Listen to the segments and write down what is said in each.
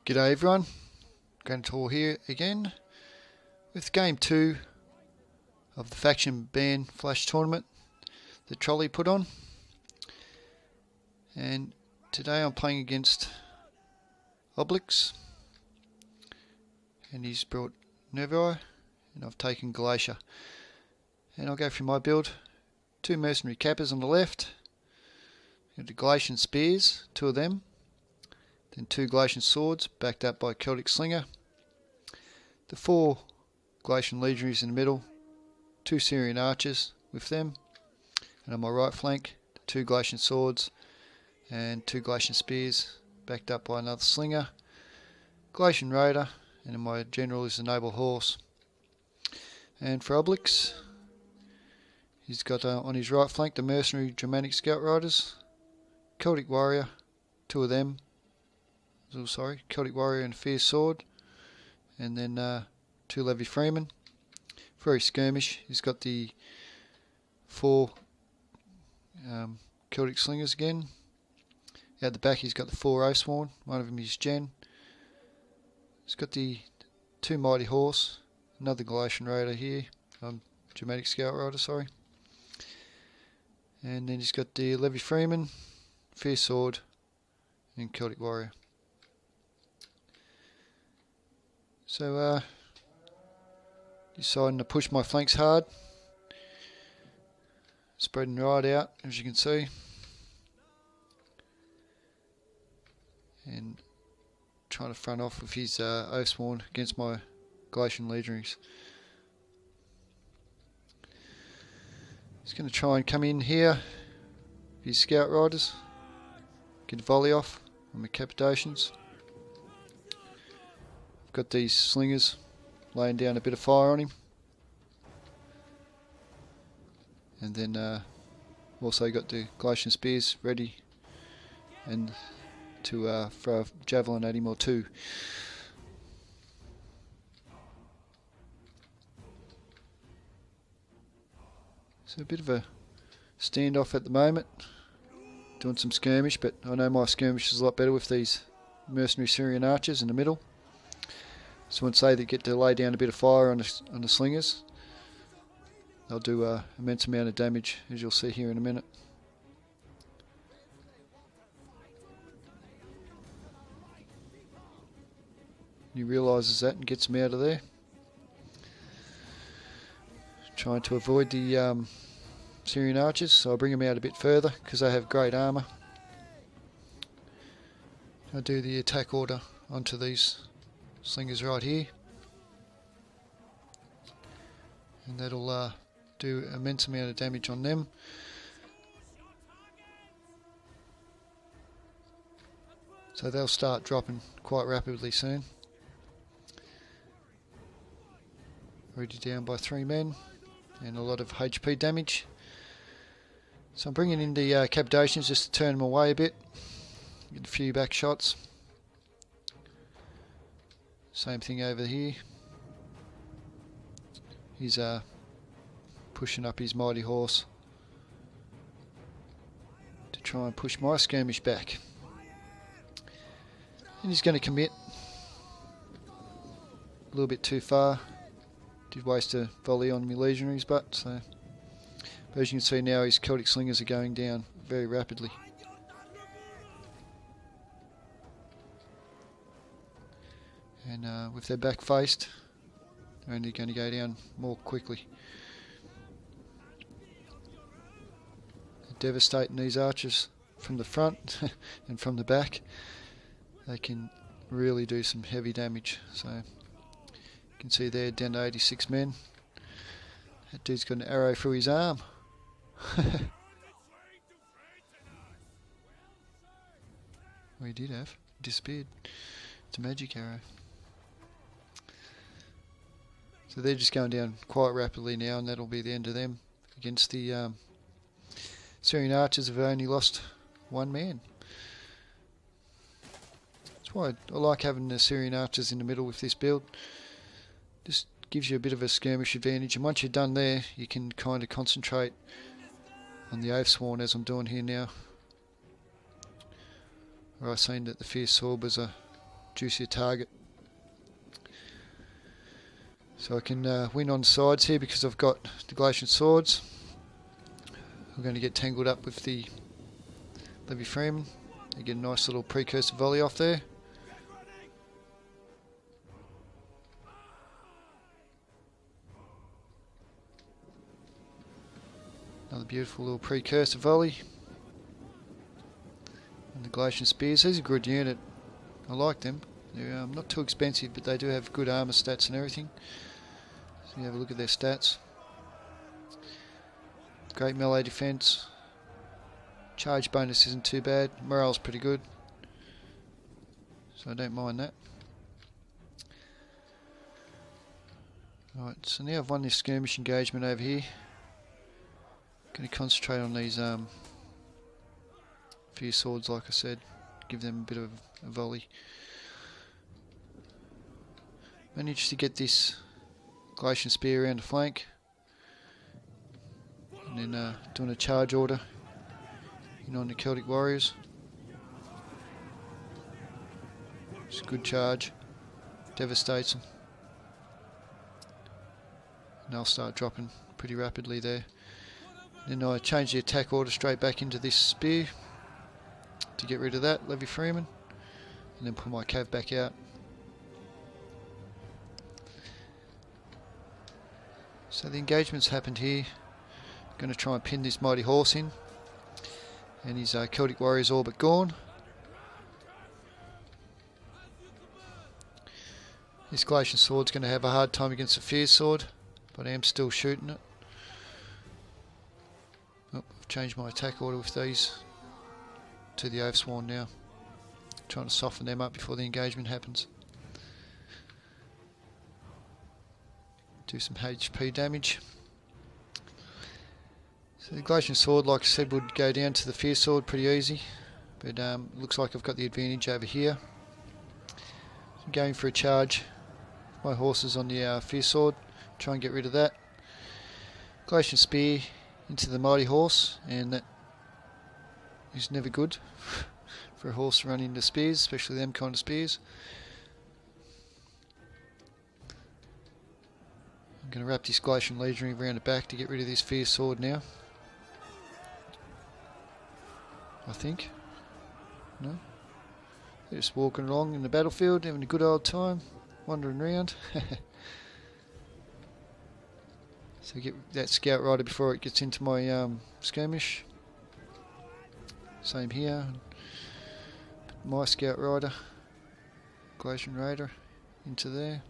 G'day everyone, Granitor here again with Game 2 of the Faction Ban Flash Tournament that Trolley put on. And today I'm playing against Oblix, and he's brought Nervii, and I've taken Glacier. And I'll go through my build. 2 Mercenary Cappers on the left, the Glacian Spears, 2 of them. Then 2 Glacian Swords, backed up by Celtic Slinger. The 4 Glacian Legionaries in the middle, 2 Syrian Archers with them. And on my right flank, 2 Glacian Swords and 2 Glacian Spears, backed up by another Slinger. Glacian Raider, and then my General is the Noble Horse. And for Oblix, he's got on his right flank the Mercenary Germanic Scout Riders, Celtic Warrior, 2 of them. Celtic Warrior and Fierce Sword, and then 2 Levy Freeman. For his skirmish, he's got the 4 Celtic Slingers again. Out the back, he's got the 4 Oathsworn. One of them is Gen. He's got the 2 Mighty Horse, another Glacian Raider here, Germanic Scout Rider, sorry. And then he's got the Levy Freeman, Fierce Sword, and Celtic Warrior. So, deciding to push my flanks hard, spreading right out as you can see, and trying to front off with his Oathsworn against my Glacian Legionaries. He's going to try and come in here with his Scout Riders, get a volley off on my Capitations. Got these Slingers laying down a bit of fire on him, and then also got the Glacian Spears ready and to throw a javelin at him or 2. So a bit of a standoff at the moment, doing some skirmish, but I know my skirmish is a lot better with these Mercenary Syrian Archers in the middle. So once they get to lay down a bit of fire on the Slingers, they'll do an immense amount of damage, as you'll see here in a minute. He realises that and gets them out of there. Trying to avoid the Syrian Archers, so I'll bring them out a bit further because they have great armour. I'll do the attack order onto these Slingers right here, and that'll do an immense amount of damage on them. So they'll start dropping quite rapidly soon. Already down by 3 men and a lot of HP damage. So I'm bringing in the Capitations just to turn them away a bit, get a few back shots. Same thing over here. He's pushing up his Mighty Horse to try and push my skirmish back. And he's going to commit a little bit too far. Did waste a volley on my Legionaries, but as you can see now, his Celtic Slingers are going down very rapidly. And with their back faced, they're only going to go down more quickly. They're devastating these archers from the front and from the back. They can really do some heavy damage. So you can see there, down to 86 men. That dude's got an arrow through his arm. Well, he did have. Disappeared. It's a magic arrow. So they're just going down quite rapidly now, and that'll be the end of them against the Syrian Archers who have only lost 1 man. That's why I like having the Syrian Archers in the middle with this build. Just gives you a bit of a skirmish advantage, and once you're done there, you can kind of concentrate on the Oathsworn as I'm doing here now. Where I seen that the Fierce Sword was a juicier target. So I can win on sides here because I've got the Glacian Swords. We're going to get tangled up with the Levy Freeman. You get a nice little precursor volley off there. Another beautiful little precursor volley. And the Glacian Spears, these are a good unit. I like them. They're not too expensive, but they do have good armour stats and everything. So you have a look at their stats. Great melee defense. Charge bonus isn't too bad. Morale's pretty good. So I don't mind that. Right, so now I've won this skirmish engagement over here. Going to concentrate on these fierce swords, like I said. Give them a bit of a volley. Managed to get this Glacian Spear around the flank. And then doing a charge order in on the Celtic Warriors. It's a good charge. Devastates them. And they'll start dropping pretty rapidly there. Then I change the attack order straight back into this spear to get rid of that Levy Freeman, and then pull my cav back out. So the engagement's happened here. Going to try and pin this Mighty Horse in, and his Celtic Warrior's all but gone. This Glacian Sword's going to have a hard time against the Fierce Sword, but I am still shooting it. Oh, I've changed my attack order with these to the Oathsworn now. Trying to soften them up before the engagement happens. Do some HP damage. So the Glacian Sword, like I said, would go down to the Fierce Sword pretty easy. But looks like I've got the advantage over here. I'm going for a charge. My horse is on the Fierce Sword. Try and get rid of that. Glacian Spear into the Mighty Horse, and that is never good for a horse to run into spears, especially them kind of spears. I'm going to wrap this Glacian Legionary around the back to get rid of this Fierce Sword now. I think. No? They're just walking along in the battlefield, having a good old time, wandering around. So get that Scout Rider before it gets into my skirmish. Same here. Put my Scout Rider, Glacian Raider, into there.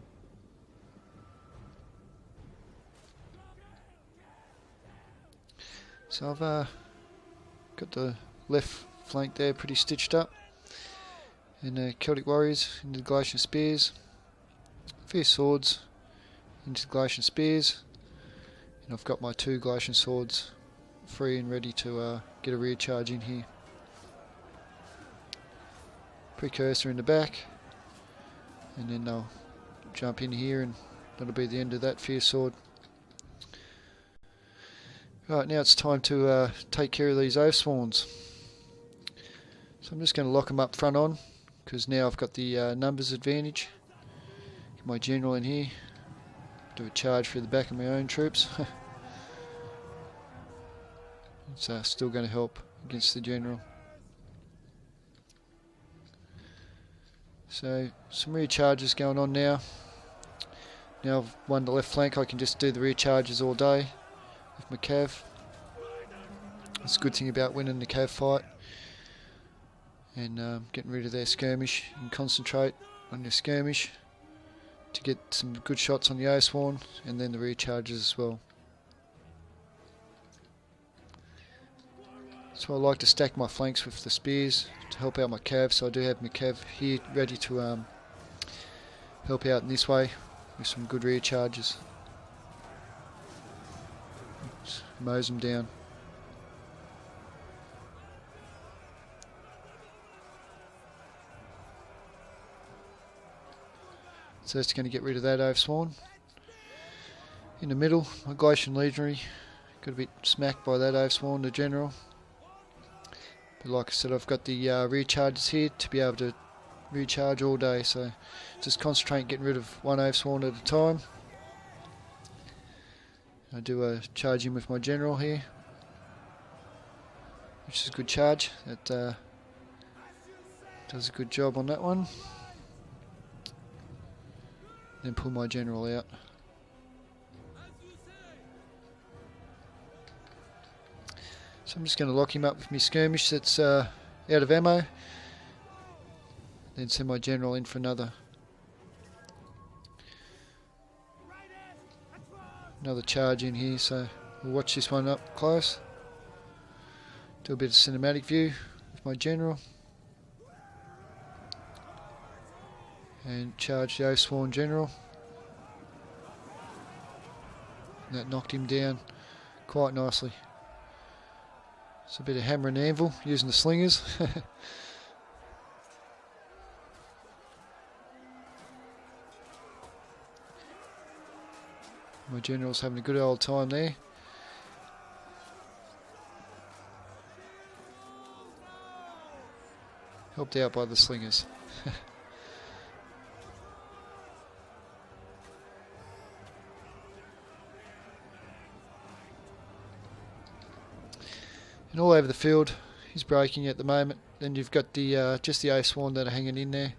So I've got the left flank there pretty stitched up. And the Celtic Warriors into the Glacian Spears. Fierce Swords into the Glacian Spears. And I've got my two Glacian Swords free and ready to get a rear charge in here. Precursor in the back, and then they'll jump in here, and that'll be the end of that Fierce Sword. Right, now it's time to take care of these Oathsworns. So I'm just going to lock them up front on, because now I've got the numbers advantage. Get my general in here. Do a charge through the back of my own troops. It's still going to help against the general. So some rear charges going on now. Now I've won the left flank, I can just do the rear charges all day with my cav. That's a good thing about winning the cav fight. And getting rid of their skirmish, and concentrate on your skirmish to get some good shots on the Oathsworn, and then the rear charges as well. So I like to stack my flanks with the spears to help out my cav, so I do have my cav here ready to help out in this way with some good rear charges. Just mows them down. So that's going to get rid of that Oathsworn. In the middle, my Glacian Legionary got a bit smacked by that Oathsworn, the general. But like I said, I've got the rear charges here to be able to recharge all day, so just concentrate getting rid of one Oathsworn at a time. I do a charge in with my general here, which is a good charge. That does a good job on that one. Then pull my general out. So I'm just going to lock him up with my skirmish that's out of ammo. Then send my general in for another charge in here. So we'll watch this one up close. Do a bit of cinematic view with my general. And charge the Oathsworn general. And that knocked him down quite nicely. It's a bit of hammer and anvil using the slingers. My general's having a good old time there. Helped out by the slingers. And all over the field, he's breaking at the moment. Then you've got the just the Oathsworn that are hanging in there.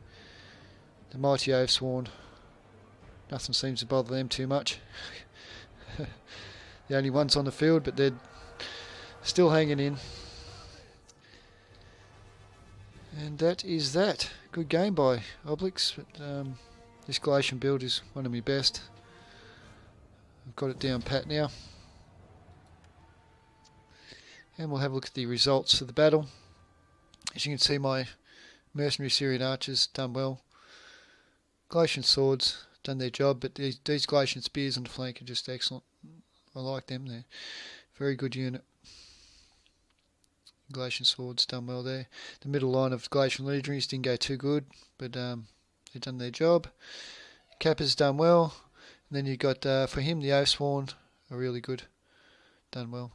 The mighty Oathsworn. Nothing seems to bother them too much. The only ones on the field, but they're still hanging in. And that is that. Good game by Oblix. But, this Galatian build is one of my best. I've got it down pat now. And we'll have a look at the results of the battle. As you can see, my mercenary Syrian archers done well. Galatian swords done their job, but these Galatian spears on the flank are just excellent. I like them. They're very good unit. Galatian swords done well there. The middle line of Galatian legionaries didn't go too good, but they've done their job. Kappa's done well. And then you got for him the Oathsworn are really good, done well.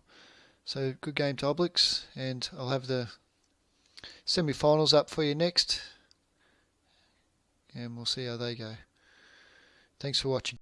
So good game to Oblix, and I'll have the semi-finals up for you next, and we'll see how they go. Thanks for watching.